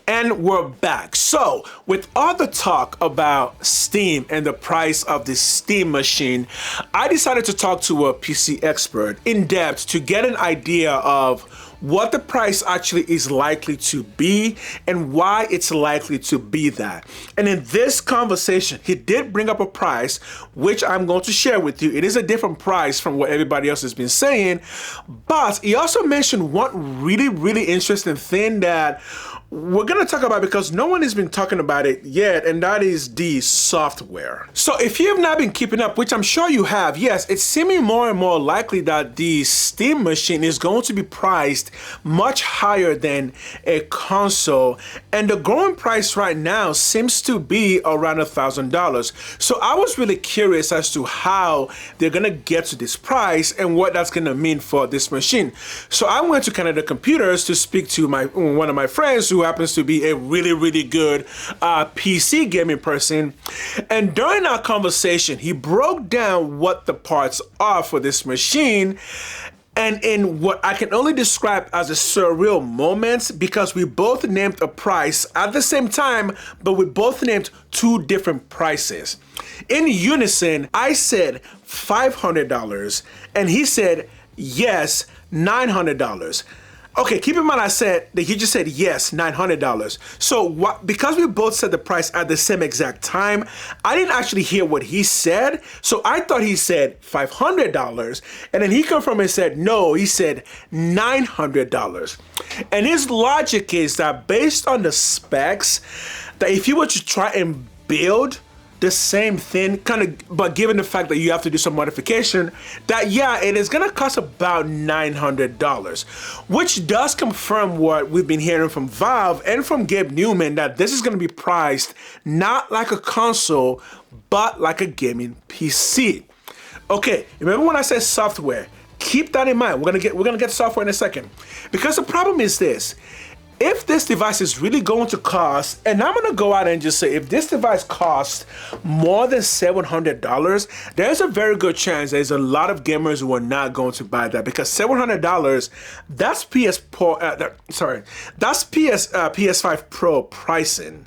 And we're back. So, with all the talk about Steam and the price of the Steam machine, I decided to talk to a PC expert in depth to get an idea of what the price actually is likely to be and why it's likely to be that. And in this conversation, he did bring up a price, which I'm going to share with you. It is a different price from what everybody else has been saying, but he also mentioned one really interesting thing that we're going to talk about because no one has been talking about it yet, and that is the software. So if you have not been keeping up, which I'm sure you have, yes, it's seeming more and more likely that the Steam machine is going to be priced much higher than a console, and the going price right now seems to be around $1,000. So I was really curious as to how they're going to get to this price and what that's going to mean for this machine. So I went to Canada Computers to speak to one of my friends who happens to be a really good PC gaming person, and during our conversation he broke down what the parts are for this machine, and in what I can only describe as a surreal moment, because we both named a price at the same time, but we both named two different prices. In unison, I said $500 and he said yes, $900. Okay, keep in mind I said that he just said yes, $900. So because we both said the price at the same exact time, I didn't actually hear what he said. So I thought he said $500, and then he confirmed and said no, he said $900. And his logic is that based on the specs, that if you were to try and build the same thing, but given the fact that you have to do some modification, that yeah, it is gonna cost about $900, which does confirm what we've been hearing from Valve and from Gabe Newman, that this is gonna be priced not like a console, but like a gaming PC. Okay, remember when I said software? Keep that in mind. We're gonna get software in a second, because the problem is this. If this device is really going to cost, and I'm going to go out and just say, if this device costs more than $700, there's a very good chance there's a lot of gamers who are not going to buy that, because $700, that's PS5 Pro pricing,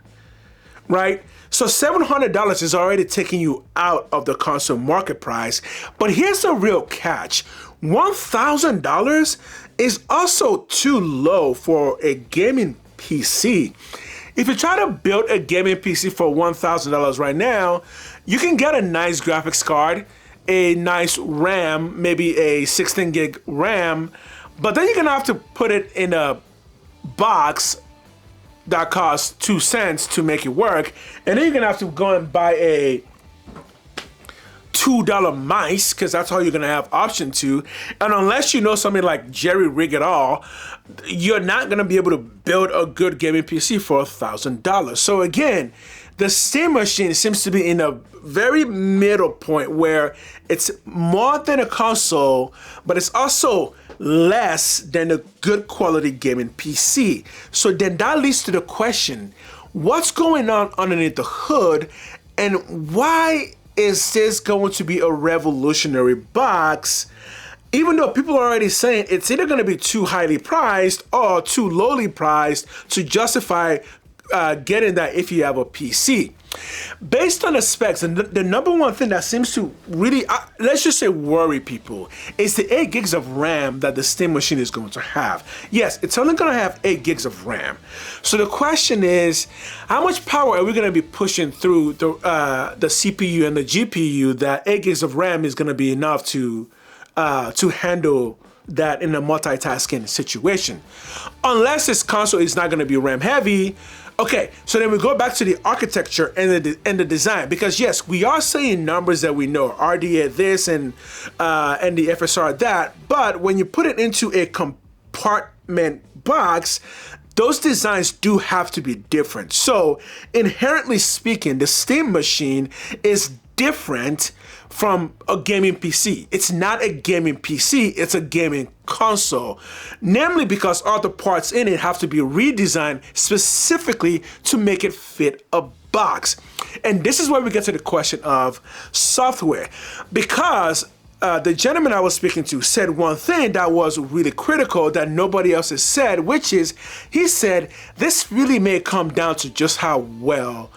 right? So $700 is already taking you out of the console market price. But here's the real catch. $1,000 is also too low for a gaming PC. If you try to build a gaming PC for $1,000 right now, you can get a nice graphics card, a nice RAM, maybe a 16 gig RAM, but then you're gonna have to put it in a box that costs 2 cents to make it work, and then you're gonna have to go and buy a $2 mice, because that's all you're gonna have option to. And unless you know something like Jerry Rig it all, you're not gonna be able to build a good gaming PC for $1,000. So again, the Steam machine seems to be in a very middle point where it's more than a console, but it's also less than a good quality gaming PC. So then that leads to the question, what's going on underneath the hood, and why is this going to be a revolutionary box, even though people are already saying it's either going to be too highly priced or too lowly priced to justify getting that if you have a PC. Based on the specs, and the number one thing that seems to really, let's just say, worry people is the 8 gigs of RAM that the Steam machine is going to have. Yes, it's only going to have 8 gigs of RAM. So the question is, how much power are we going to be pushing through the CPU and the GPU that 8 gigs of RAM is going to be enough to handle that in a multitasking situation? Unless this console is not going to be RAM heavy. Okay, so then we go back to the architecture and the design, because yes, we are saying numbers that we know, RDA this and the FSR that, but when you put it into a compartment box, those designs do have to be different. So inherently speaking, the Steam machine is different from a gaming PC. It's not a gaming PC, it's a gaming console. Namely because all the parts in it have to be redesigned specifically to make it fit a box. And this is where we get to the question of software. Because the gentleman I was speaking to said one thing that was really critical that nobody else has said, which is, he said, this really may come down to just how well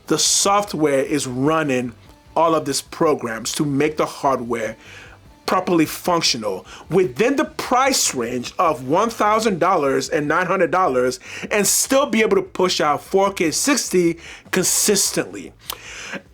the software is running all of these programs to make the hardware properly functional within the price range of $1,000 and $900 and still be able to push out 4K 60 consistently.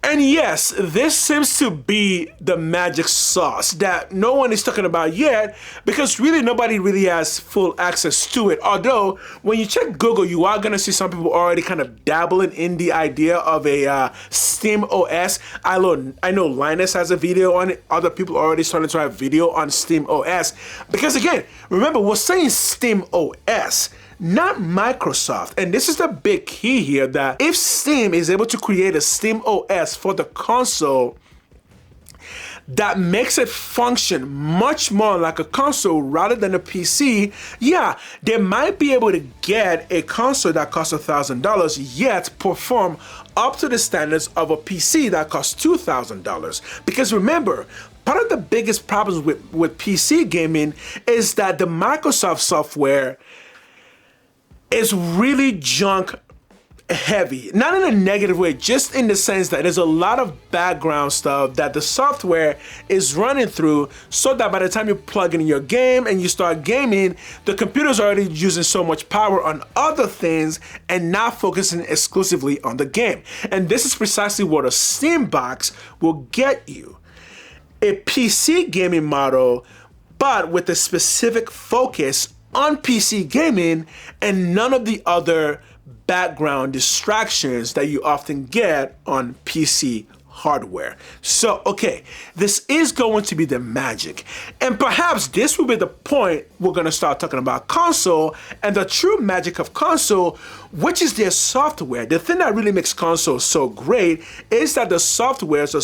And yes, this seems to be the magic sauce that no one is talking about yet, because really nobody really has full access to it. Although when you check Google, you are going to see some people already kind of dabbling in the idea of a SteamOS. I know Linus has a video on it. Other people are already starting to have video on SteamOS. Because again, remember, we're saying SteamOS, not Microsoft. And this is the big key here, that if Steam is able to create a SteamOS for the console that makes it function much more like a console rather than a PC, yeah, they might be able to get a console that costs $1,000 yet perform up to the standards of a PC that costs $2,000. Because remember, part of the biggest problems with PC gaming is that the Microsoft software is really junk heavy. Not in a negative way, just in the sense that there's a lot of background stuff that the software is running through, so that by the time you plug in your game and you start gaming, the computer's already using so much power on other things and not focusing exclusively on the game. And this is precisely what a Steam box will get you. A PC gaming model, but with a specific focus on PC gaming and none of the other background distractions that you often get on PC hardware. So, okay, this is going to be the magic. And perhaps this will be the point we're going to start talking about console and the true magic of console, which is their software. The thing that really makes console so great is that the softwares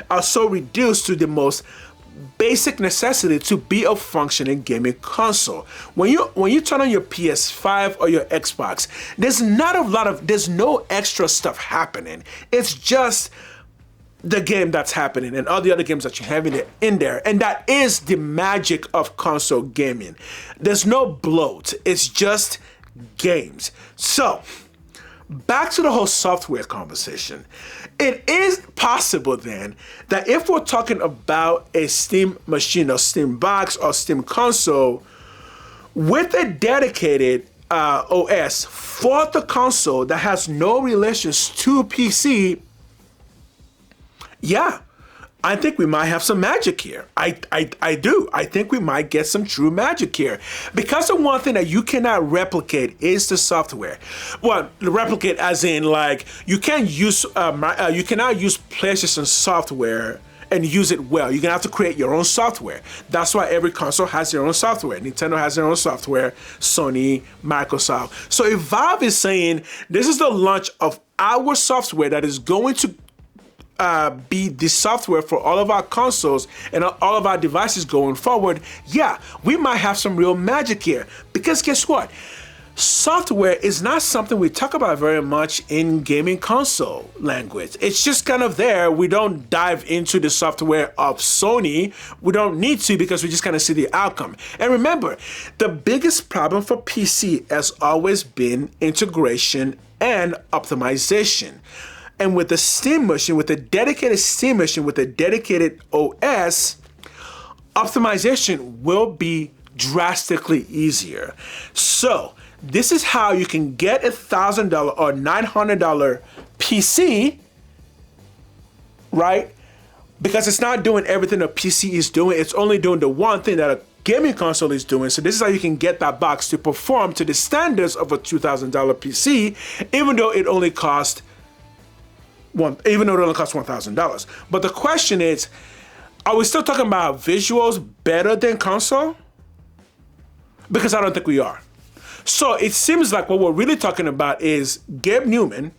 are so reduced to the most basic necessity to be a functioning gaming console. When you turn on your PS5 or your Xbox, there's no extra stuff happening. It's just the game that's happening and all the other games that you have in there. And that is the magic of console gaming. There's no bloat. It's just games. So, back to the whole software conversation. It is possible then that if we're talking about a Steam machine or Steam box or Steam console with a dedicated OS for the console that has no relations to PC, yeah, I think we might have some magic here. I do. I think we might get some true magic here. Because the one thing that you cannot replicate is the software. Well, replicate as in like you cannot use PlayStation software and use it well. You're gonna have to create your own software. That's why every console has their own software. Nintendo has their own software, Sony, Microsoft. So if Valve is saying this is the launch of our software that is going to be the software for all of our consoles and all of our devices going forward, yeah, we might have some real magic here. Because guess what? Software is not something we talk about very much in gaming console language. It's just kind of there. We don't dive into the software of Sony. We don't need to, because we just kind of see the outcome. And remember, the biggest problem for PC has always been integration and optimization. And with the Steam machine, with a dedicated Steam machine, with a dedicated OS, optimization will be drastically easier. So this is how you can get $1,000 or $900 PC, right? Because it's not doing everything a PC is doing. It's only doing the one thing that a gaming console is doing. So this is how you can get that box to perform to the standards of a $2,000 PC, even though it only costs $1,000. But the question is, are we still talking about visuals better than console? Because I don't think we are. So it seems like what we're really talking about is Gabe Newman,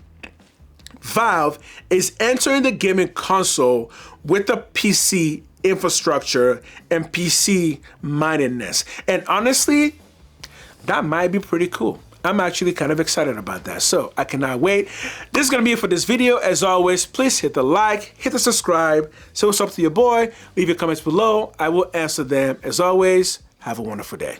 Valve, is entering the gaming console with the PC infrastructure and PC mindedness. And honestly, that might be pretty cool. I'm actually kind of excited about that. So I cannot wait. This is going to be it for this video. As always, please hit the like, hit the subscribe, say what's up to your boy, leave your comments below. I will answer them. As always, have a wonderful day.